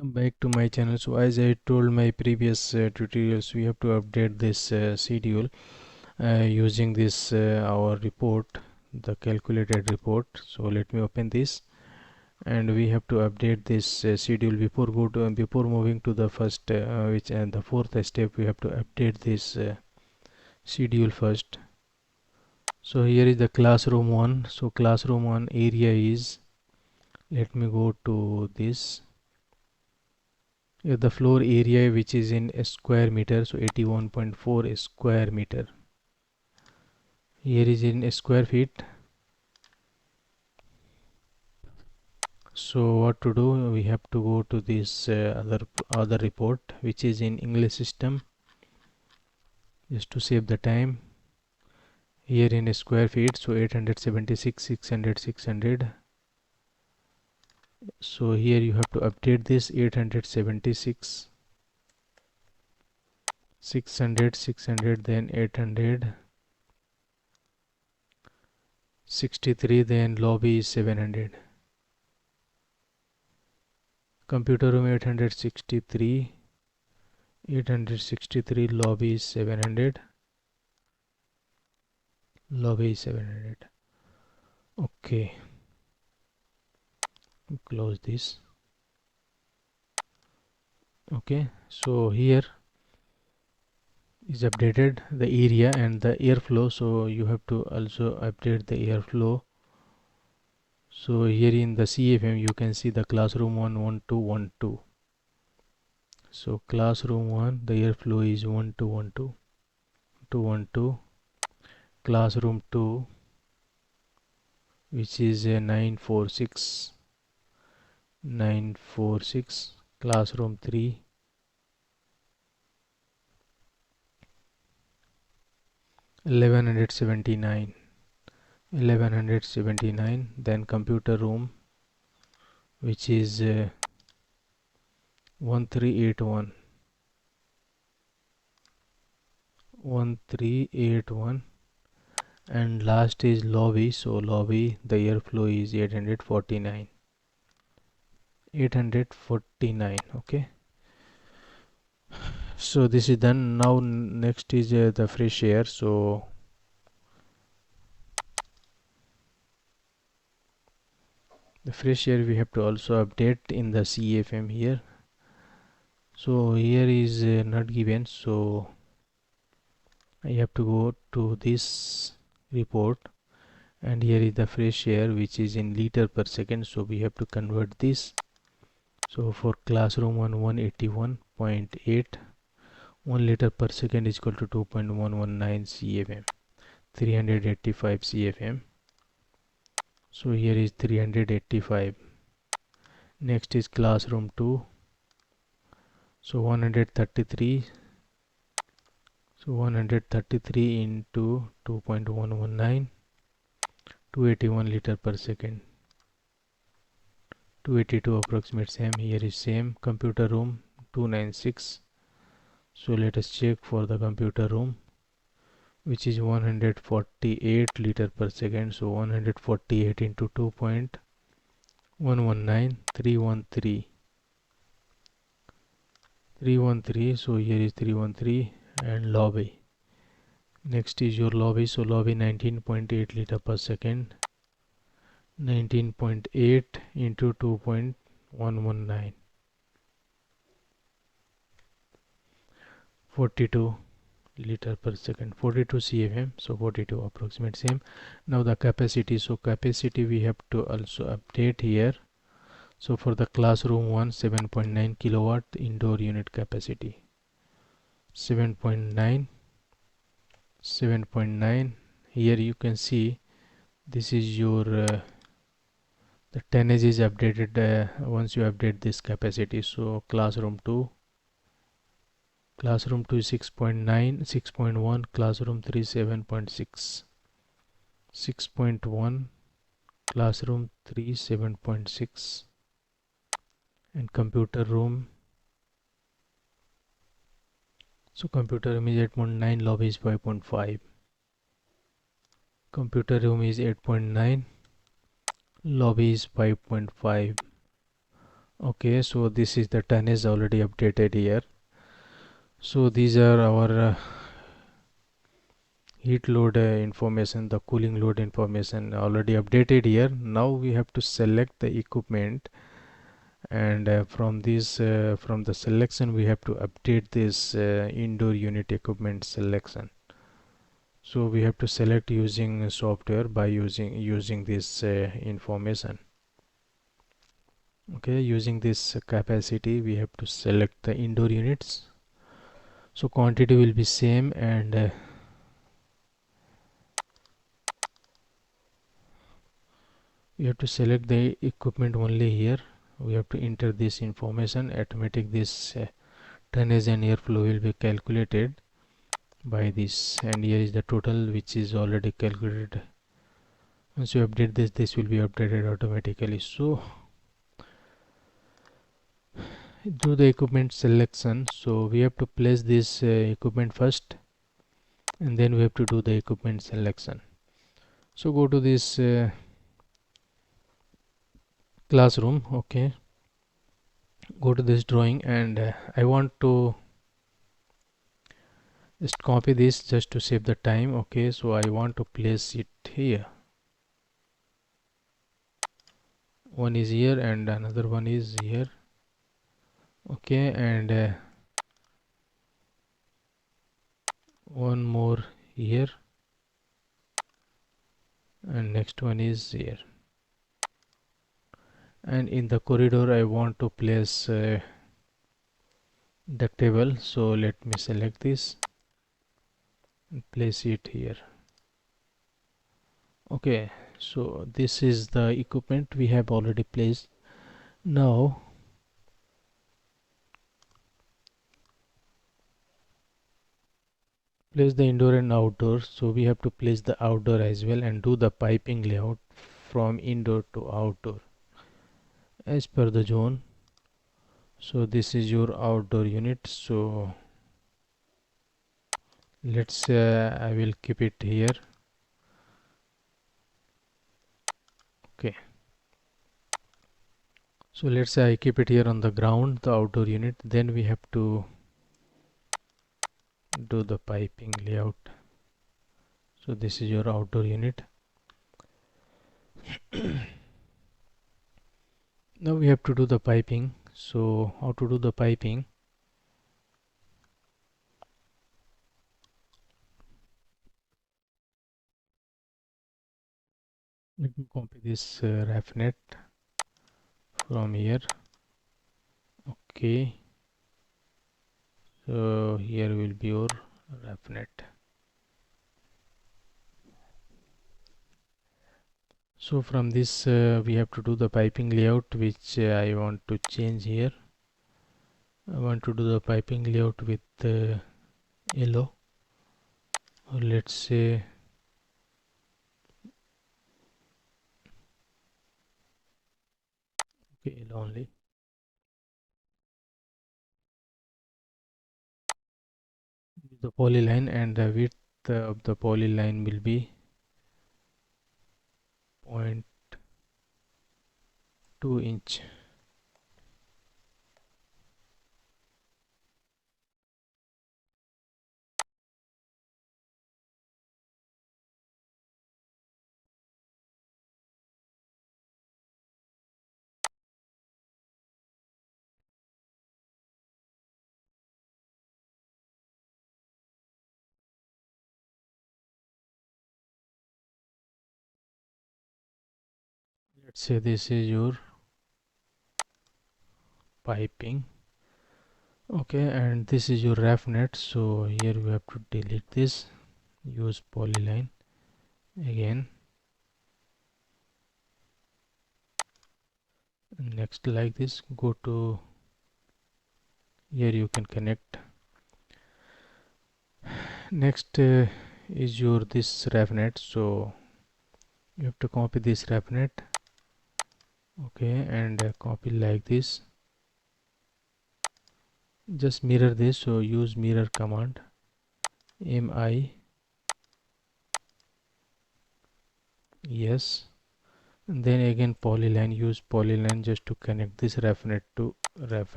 Welcome back to my channel. So as I told my previous tutorials, we have to update this schedule using this our report, the calculated report. So let me open this, and we have to update this schedule before moving to the first which and the fourth step. We have to update this schedule first. So here is the classroom 1. So classroom 1 area is, let me go to this. The floor area which is in a square meter, so 81.4 square meter. Here is in square feet. So what to do, we have to go to this other report which is in English system, just to save the time. Here in square feet, so 876, 600. So here you have to update this 876, 600, then 863, then lobby is 700. Computer room 863, lobby is 700. Okay, close this. Okay, so here is updated the area and the airflow, so you have to also update the airflow. So here in the CFM you can see the classroom 11212. So classroom 1, the airflow is 1212, 212. Classroom 2, which is 946, classroom 3, 1179, then computer room, which is 1381, and last is lobby. So lobby, the airflow is 849. Okay, so this is done. Now next is the fresh air. So the fresh air we have to also update in the CFM here. So here is not given, so I have to go to this report, and here is the fresh air which is in liter per second, so we have to convert this. So for classroom 181.8, 1 liter per second is equal to 2.119 CFM, 385 CFM. So here is 385. Next is classroom 2, so 133. So 133 into 2.119, 281 liter per second, 282 approximate same. Here is same. Computer room 296. So let us check for the computer room, which is 148 liter per second. So 148 into 2.119, 313. So here is 313, and lobby. Next is your lobby. So lobby 19.8 liter per second, 19.8 into 2.119, 42 liter per second, 42 CFM. So 42 approximate same. Now the capacity. So capacity we have to also update here. So for the classroom 1, 7.9 kilowatt indoor unit capacity, 7.9. Here you can see this is your the tonnage is updated once you update this capacity. So classroom 2 is 6.9, 6.1. Classroom 3 7.6, 6.1. Classroom 3 7.6, and computer room. So computer room is 8.9, lobby is 5.5. Computer room is 8.9, lobby is 5.5. Okay, so this is the tonnage already updated here. So these are our heat load information, the cooling load information already updated here. Now we have to select the equipment, and from the selection we have to update this indoor unit equipment selection. So we have to select using software by using this information. Okay, using this capacity we have to select the indoor units. So quantity will be same, and we have to select the equipment only here. We have to enter this information. Automatic this tonnage and airflow will be calculated by this, and here is the total which is already calculated. Once you update this will be updated automatically. So do the equipment selection. So we have to place this equipment first, and then we have to do the equipment selection. So go to this classroom. Okay, go to this drawing, and I want to just copy this just to save the time. Okay, so I want to place it here. One is here and another one is here. Okay, and one more here, and next one is here. And in the corridor I want to place duct table. So let me select this and place it here. Okay, so this is the equipment we have already placed. Now place the indoor and outdoor. So we have to place the outdoor as well and do the piping layout from indoor to outdoor as per the zone. So this is your outdoor unit. So let's I will keep it here. Okay, so let's say I keep it here on the ground, the outdoor unit. Then we have to do the piping layout. So this is your outdoor unit. Now we have to do the piping. So how to do the piping? Let me copy this ref net from here. Okay, so here will be your ref net. So from this we have to do the piping layout, which I want to change here. I want to do the piping layout with yellow, or let's say okay, yellow only. The polyline, and the width of the polyline will be 0.2 inch. Let's say this is your piping. Okay, and this is your ref net. So here we have to delete this, use polyline again. Next, like this, go to here, you can connect. Next is your this ref net. So you have to copy this ref net. Okay, and copy like this. Just mirror this. So use mirror command, mi, yes, And then again polyline, use polyline just to connect this ref to ref.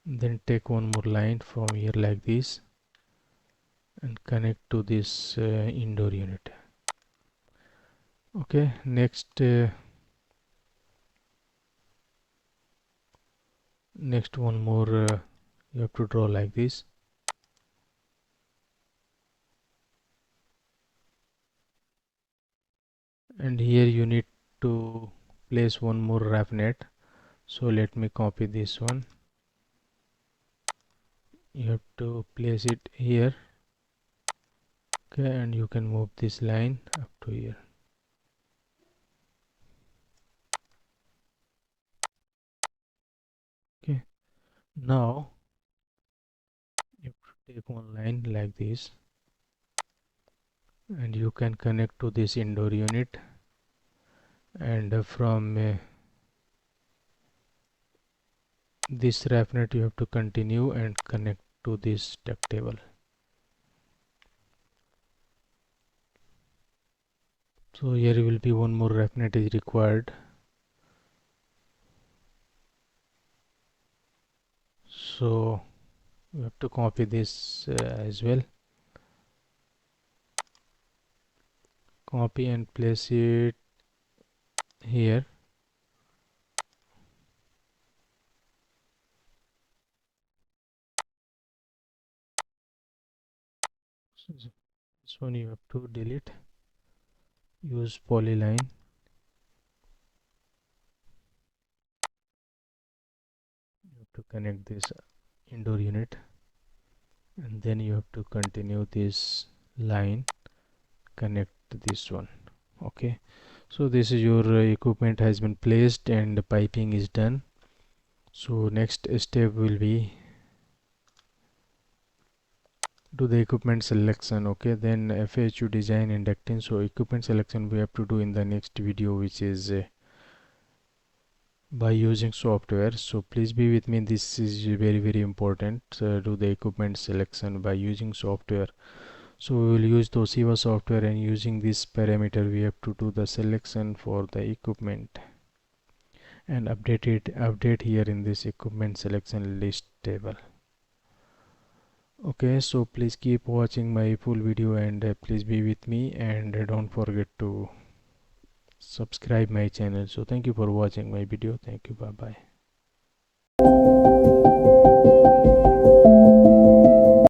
Then take one more line from here like this and connect to this indoor unit. Okay, next one more you have to draw like this. And here you need to place one more ref net. So let me copy this one. You have to place it here. Okay, and you can move this line up to here. Okay, now you have to take one line like this and you can connect to this indoor unit, and from this ref net you have to continue and connect to this duct table. So here will be one more ref net is required. So we have to copy this as well. Copy and place it here. So this one you have to delete. Use polyline. You have to connect this indoor unit, and then you have to continue this line, connect this one. Okay, so this is your equipment has been placed and the piping is done. So next step will be do the equipment selection. Okay, then FHU design inducting. So equipment selection we have to do in the next video, which is by using software. So please be with me, this is very important. Do the equipment selection by using software. So we will use Toshiba software, and using this parameter we have to do the selection for the equipment and update here in this equipment selection list table. Okay, so please keep watching my full video, and please be with me, and don't forget to subscribe my channel. So thank you for watching my video. Thank you. Bye bye.